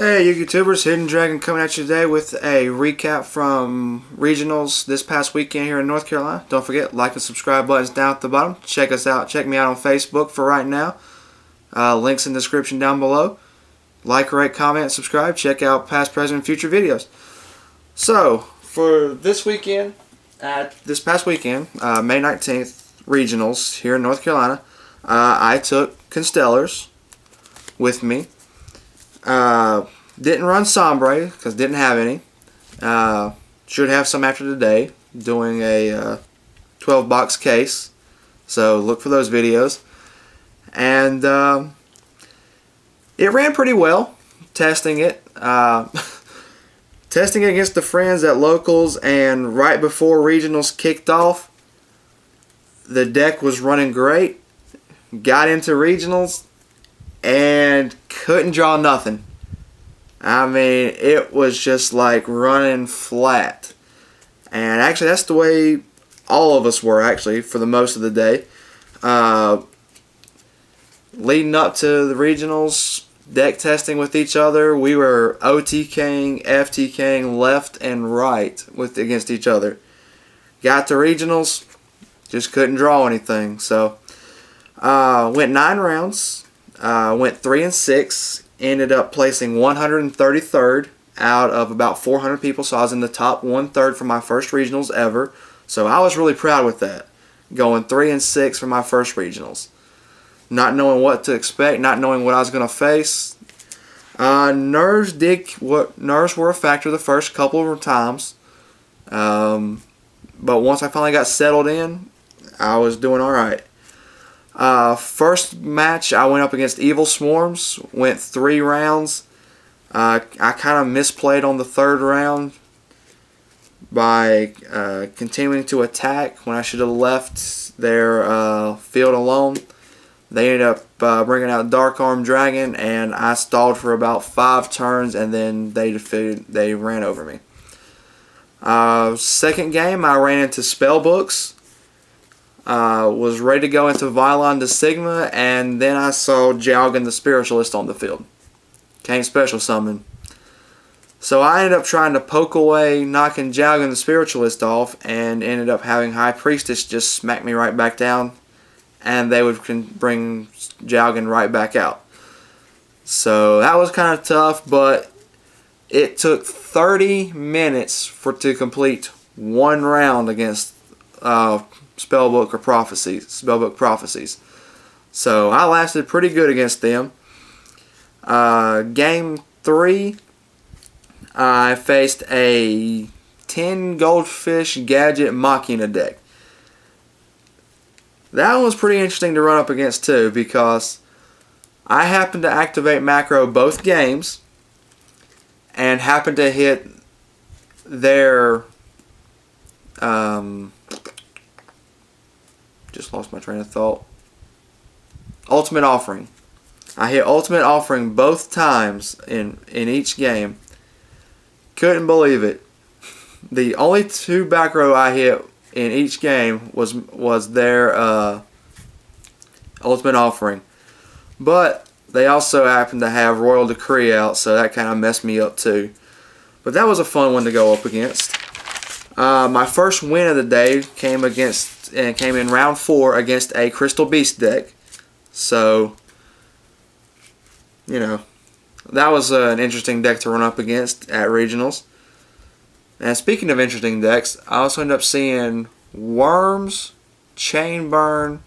Hey, you YouTubers, Hidden Dragon coming at you today with a recap from regionals this past weekend here in North Carolina. Don't forget, like and subscribe buttons down at the bottom. Check us out. Check me out on Facebook for right now. Links in the description down below. Like, rate, comment, subscribe. Check out past, present, and future videos. So, for this weekend, this past weekend, May 19th, regionals here in North Carolina, I took Constellars with me. Didn't run Sombre because didn't have any. Should have some after today, doing a 12-box case. So look for those videos. And it ran pretty well, testing it. Testing it against the friends at locals, and right before regionals kicked off, the deck was running great. Got into regionals and couldn't draw nothing. I mean, it was just like running flat. And actually, that's the way all of us were, actually, for the most of the day. Leading up to the regionals, deck testing with each other, we were OTKing, FTKing left and right against each other. Got to regionals, just couldn't draw anything. So, went 9 rounds. Went 3-6. Ended up placing 133rd out of about 400 people. So I was in the top 1/3 for my first regionals ever. So I was really proud with that. Going 3-6 for my first regionals. Not knowing what to expect, not knowing what I was going to face. Nerves were a factor the first couple of times. But once I finally got settled in, I was doing alright. First match, I went up against Evil Swarms, went 3 rounds. I kind of misplayed on the 3rd round by continuing to attack when I should have left their field alone. They ended up bringing out Dark Arm Dragon, and I stalled for about 5 turns, and then they ran over me. Second game, I ran into Spellbooks. Was ready to go into Vylon de Sigma, and then I saw Jalgan the Spiritualist on the field. Can't special summon. So I ended up trying to poke away, knocking Jalgan the Spiritualist off, and ended up having High Priestess just smack me right back down, and they would bring Jalgan right back out. So that was kind of tough, but it took 30 minutes to complete 1 round against Spellbook Prophecies. So I lasted pretty good against them. Game 3, I faced a 10 Goldfish Gadget Machina deck. That one was pretty interesting to run up against too, because I happened to activate macro both games and happened to hit their just lost my train of thought. Ultimate Offering. I hit Ultimate Offering both times in each game. Couldn't believe it. The only 2 back row I hit in each game was their Ultimate Offering. But they also happened to have Royal Decree out, so that kind of messed me up too. But that was a fun one to go up against. My first win of the day came in round 4 against a Crystal Beast deck. So, you know, that was an interesting deck to run up against at regionals. And speaking of interesting decks, I also ended up seeing Worms, Chainburn,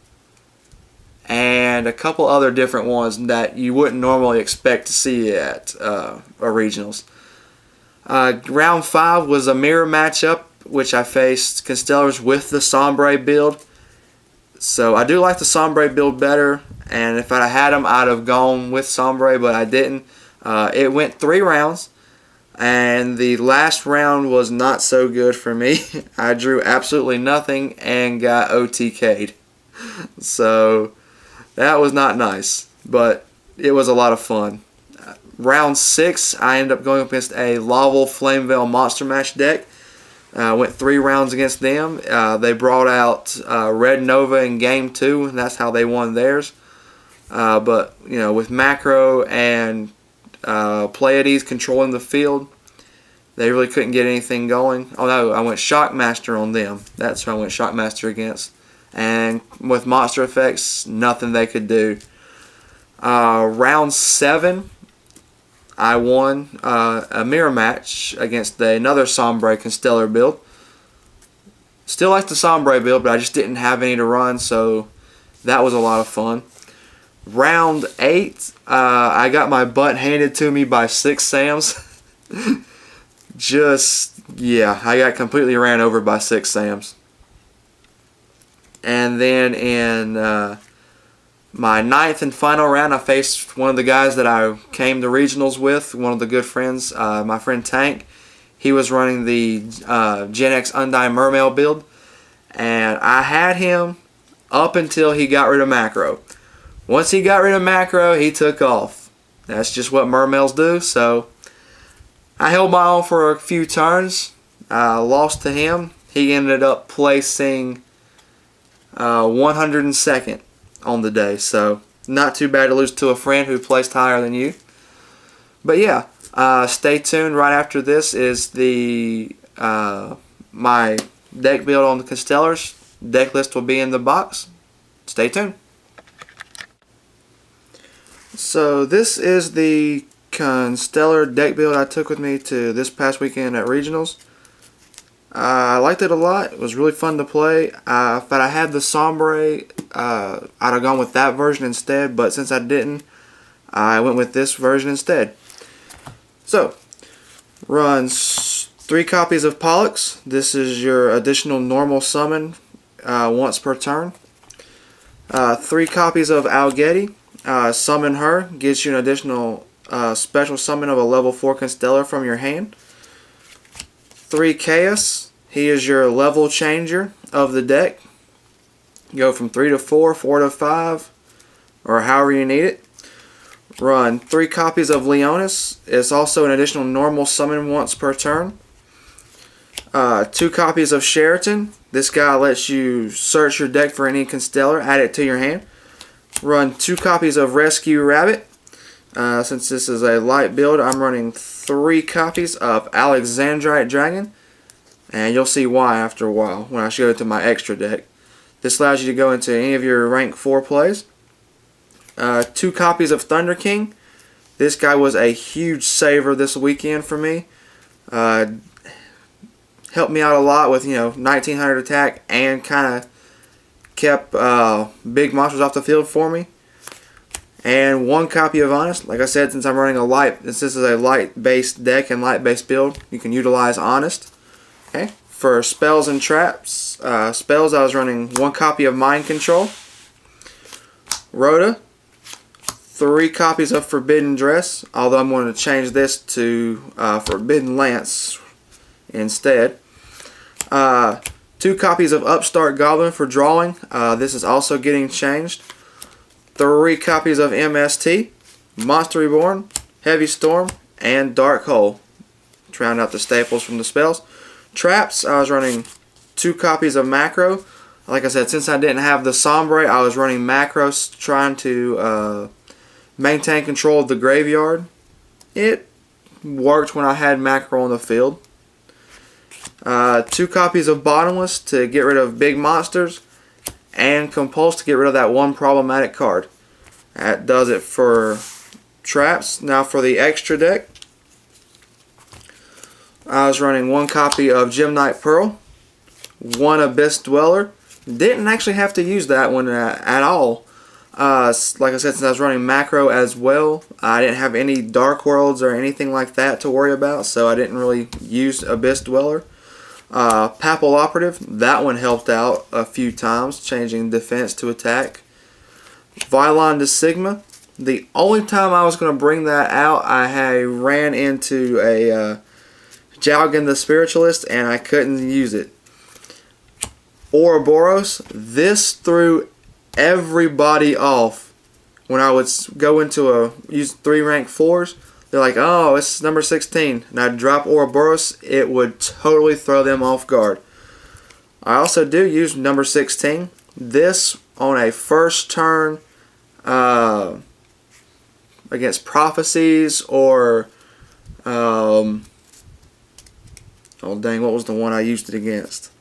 and a couple other different ones that you wouldn't normally expect to see at regionals. Round 5 was a mirror matchup, which I faced Constellars with the Sombre build. So I do like the Sombre build better, and if I had them, I'd have gone with Sombre, but I didn't. It went 3 rounds, and the last round was not so good for me. I drew absolutely nothing and got OTK'd. So that was not nice, but it was a lot of fun. Round 6, I ended up going up against a Laval Flameveil Monster Mash deck. Went 3 rounds against them. They brought out Red Nova in game 2, and that's how they won theirs. But you know, with macro and Pleiades controlling the field. They really couldn't get anything going. Although I went Shockmaster on them. That's who I went Shockmaster against. And with monster effects, nothing they could do. Round 7, I won a mirror match against another Sombre Constellar build. Still like the Sombre build, but I just didn't have any to run, so that was a lot of fun. Round 8, I got my butt handed to me by 6 Sams. Yeah, I got completely ran over by 6 Sams. And then in my 9th and final round, I faced one of the guys that I came to regionals with, one of the good friends, my friend Tank. He was running the Gen X Undying Mermail build, and I had him up until he got rid of macro. Once he got rid of macro, he took off. That's just what mermails do, so I held my own for a few turns. Lost to him. He ended up placing 102nd on the day, so not too bad to lose to a friend who placed higher than you. But yeah, stay tuned. Right after this is the my deck build on the Constellars. Deck list will be in the box. Stay tuned. So this is the Constellar deck build I took with me to this past weekend at regionals. I liked it a lot. It was really fun to play. If I had the Sombre, I'd have gone with that version instead, but since I didn't, I went with this version instead. So, runs 3 copies of Pollux. This is your additional normal summon once per turn. 3 copies of Algetti. Summon her. Gives you an additional special summon of a level 4 Constellar from your hand. 3 Chaos. He is your level changer of the deck. Go from 3 to 4, 4 to 5, or however you need it. Run 3 copies of Leonis. It's also an additional normal summon once per turn. 2 copies of Sheraton. This guy lets you search your deck for any Constellar, add it to your hand. Run 2 copies of Rescue Rabbit. Since this is a light build, I'm running 3 copies of Alexandrite Dragon. And you'll see why after a while when I show it to my extra deck. This allows you to go into any of your rank 4 plays. 2 copies of Thunder King. This guy was a huge saver this weekend for me. Helped me out a lot with 1900 attack and kind of kept big monsters off the field for me. And 1 copy of Honest. Like I said, since I'm running this is a light-based deck and light-based build, you can utilize Honest. Okay. For spells and traps, spells I was running 1 copy of Mind Control. Rhoda. 3 copies of Forbidden Dress, although I'm going to change this to Forbidden Lance instead. 2 copies of Upstart Goblin for drawing. This is also getting changed. 3 copies of MST, Monster Reborn, Heavy Storm, and Dark Hole. To round out the staples from the spells. Traps, I was running 2 copies of Macro. Like I said, since I didn't have the Sombre, I was running Macros trying to maintain control of the graveyard. It worked when I had Macro on the field. 2 copies of Bottomless to get rid of big monsters. And Compulse to get rid of that 1 problematic card. That does it for traps. Now for the extra deck, I was running 1 copy of Gemnite Pearl, 1 Abyss Dweller. Didn't actually have to use that one at all. Like I said, since I was running Macro as well, I didn't have any Dark Worlds or anything like that to worry about, so I didn't really use Abyss Dweller. Papal Operative, that one helped out a few times, changing defense to attack. Vylon de Sigma, the only time I was going to bring that out, I ran into a Jalgan the Spiritualist and I couldn't use it. Ouroboros, this threw everybody off when I would go into use 3 rank 4s. They're like, oh, it's number 16. And I'd drop Ouroboros, it would totally throw them off guard. I also do use number 16. This on a first turn against prophecies or oh dang, what was the one I used it against?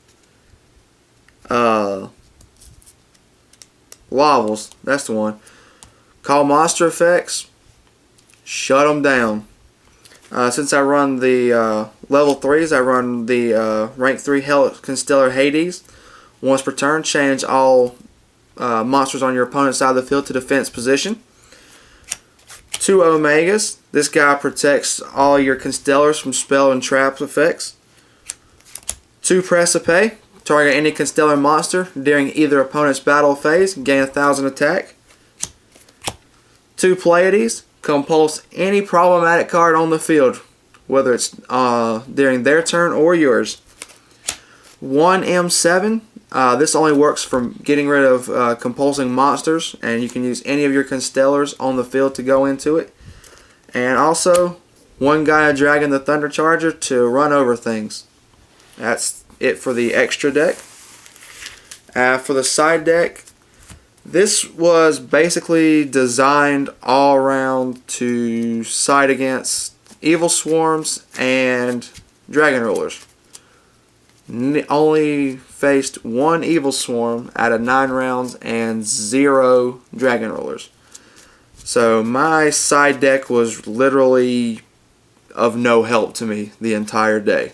Lavels, that's the one. Call monster effects, shut them down. Since I run the level 3s, I run the rank 3 Constellar Hades. Once per turn, change all monsters on your opponent's side of the field to defense position. 2 Omegas. This guy protects all your Constellars from spell and trap effects. 2 Precipice. Target any Constellar monster during either opponent's battle phase. Gain 1,000 attack. 2 Pleiades. Compulse any problematic card on the field, whether it's during their turn or yours. 1 M7. This only works for getting rid of compulsing monsters, and you can use any of your Constellars on the field to go into it. And also, 1 Gaia Dragon the Thunder Charger to run over things. That's it for the extra deck. For the side deck, this was basically designed all around to side against Evil Swarms and Dragon Rulers. Only faced 1 Evil Swarm out of 9 rounds and 0 Dragon Rulers. So my side deck was literally of no help to me the entire day.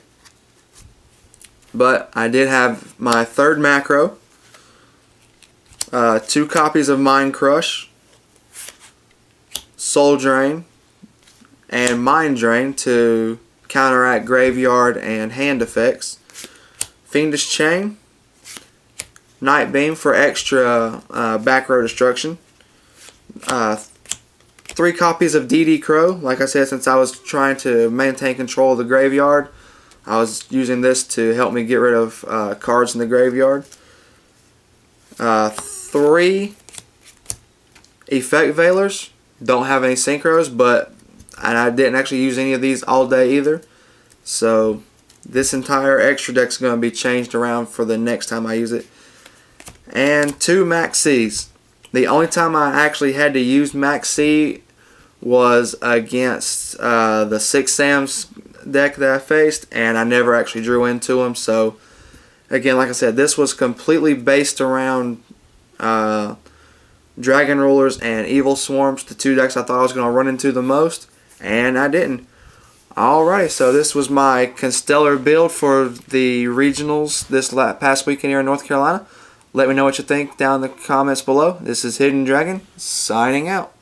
But I did have my 3rd macro, 2 copies of Mind Crush, Soul Drain, and Mind Drain to counteract graveyard and hand effects, Fiendish Chain, Night Beam for extra back row destruction, 3 copies of DD Crow. Like I said, since I was trying to maintain control of the graveyard, I was using this to help me get rid of cards in the graveyard. 3 Effect Veilers. Don't have any Synchros, and I didn't actually use any of these all day either. So this entire extra deck is going to be changed around for the next time I use it. And 2 Max C's. The only time I actually had to use Max C was against the 6 Sam's deck that I faced, and I never actually drew into them. So again, like I said, this was completely based around Dragon Rulers and Evil Swarms, the 2 decks I thought I was going to run into the most, and I didn't. Alright, so this was my Constellar build for the regionals this past weekend here in North Carolina. Let me know what you think down in the comments below. This is Hidden Dragon, signing out.